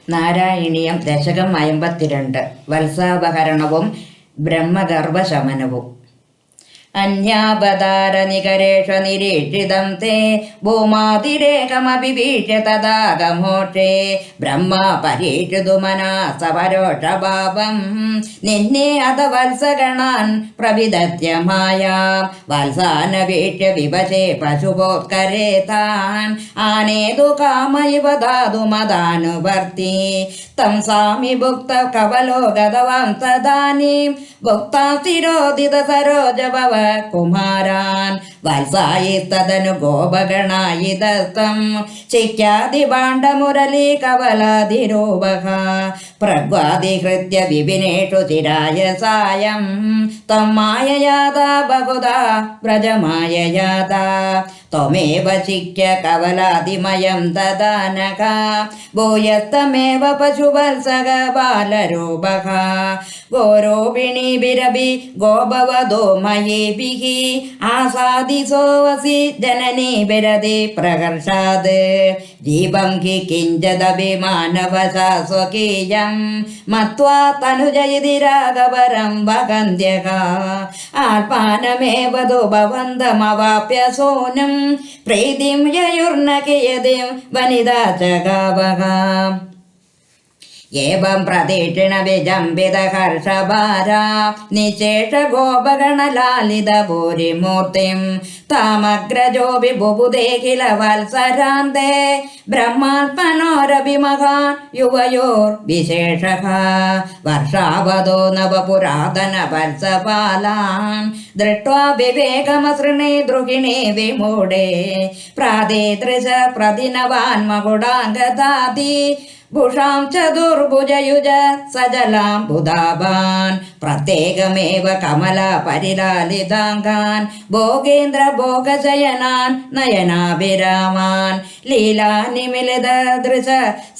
നാരായണീയം ദശകം 52. വത്സാപഹരണവും ബ്രഹ്മഗർഭശമനവും. അന്യാപതാരനികരേഷു നിരീക്ഷിതം തേ ഭൂമാതിരേകമഭിഭീഷ്യ തദാഗമോക്ഷേ ബ്രഹ്മ പരീക്ഷിതു മനസ പരോക്ഷഭാവം നിന്നെ അത വത്സഗണാൻ പ്രവിദത്യ മായാം വത്സാനവീക്ഷ്യ വിവശേ പശുപോത്കരേ താൻ ആനേതു കാമൈവ ധാതു മദാനുവർത്തി തം സാമി ഭുക്ത കവലോ ഗതവാം തദാനീം ഭുക്താ സ്ഥിരോദിത സരോജഭവ കുമാരാൻ വത്സായിസ്തദനു ഗോപഗണായിതസ്തം ശിഖ്യാദി ഭാണ്ഡമുരളീ കവലാധിരൂപഃ പ്രഗ്വാദിഹൃത്യ വിപിനേഷു ചിരായ സായം ത്വം മായയാതാ ബഹുധാ വ്രജമായയാതാ ത്വമേവ ശിഖ്യ കവലാദിമയം ദദാനഃ ഭൂയസ്തമേവ പശുവത്സക ബാലരൂപഃ ഗോരോപിണീഭിരഭി ഗോഭവദോ മയേഭിഃ ആസാദിസോऽസി ജനനീഭിരതി പ്രകർഷാത് ദീപം ഹി കിഞ്ചദഭിമാനവശാ സ്വകീയം മത്വാ തനുജയതി രാഘവരം വഹന്ത്യഃ ആത്മാനമേവ തു ഭവന്തമവാപ്യ സോനം പ്രീതിം യയുർന കിയതിം വനിതാ ച ഗാവഃ ഏവം പ്രദക്ഷിണ വിജംബിത ഹർഷഭാരാ നിശേഷ ഗോപഗണലാലിത ഭൂരിമൂർത്തിം താമഗ്രജോപി ബുബുദേഖില വത്സരാന്തേ ബ്രഹ്മാത്മനോരപി മഹാൻ യുവയോർ വിശേഷഃ വർഷാവതോ നവപുരാതന വത്സപാലാൻ ദൃഷ്ട്വാ വിവേകമസൃണേ ദ്രുഹിണേ വിമൂഢേ പ്രാദേദൃശ പ്രതിനവാൻ മകുടാംഗദാതി ഭുഷാം ചതുർഭുജയുജ സജലാം ബുധാഭാൻ പ്രത്യേകമേവ കമല പരിലാലിതാംഗാൻ ഭോഗേന്ദ്ര ഭോഗശയനാൻ നയനാഭിരാമാൻ ലീലാനിമിലിത ദൃശ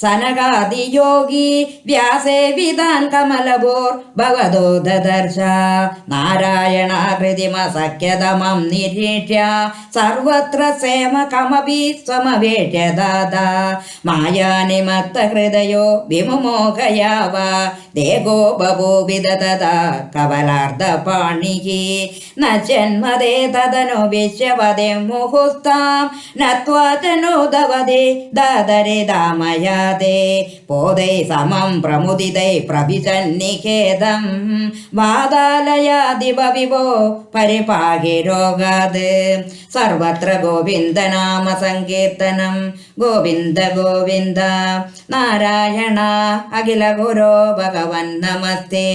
സനകാദിയോഗി വ്യാസേവിതാൻ കമലഭൂർ ഭവദോ ദദർശ നാരായണാകൃതിമ സഖ്യതമം നിരീക്ഷ്യ സർവത്ര സേമകമപി സ്വമവേക്ഷ്യ ദാദാ മായാനിമത്ത ഹൃദയോ വിമുമോഹയാവ ദേഗോ ബഭൂവിദ തദാ കവലാർദ്ധപാണിഃ ന ജന്മദേ തദനു വിശ്വവദേ മുഹുസ്താം നത്വാ ചനോദവദേ ദാദരേ ദാമയാദേ പോദൈ സമം പ്രമുദിതൈ പ്രഭിസന്നിഖേദം വാദാലയാദിവ വിഭോ പരിപാഹി രോഗാത് സർവത്ര ഗോവിന്ദനാമ സങ്കീർത്തനം ഗോവിന്ദ ഗോവിന്ദ നാരായണ അഖില ഗുരോ ഭഗവൻ നമസ്തേ.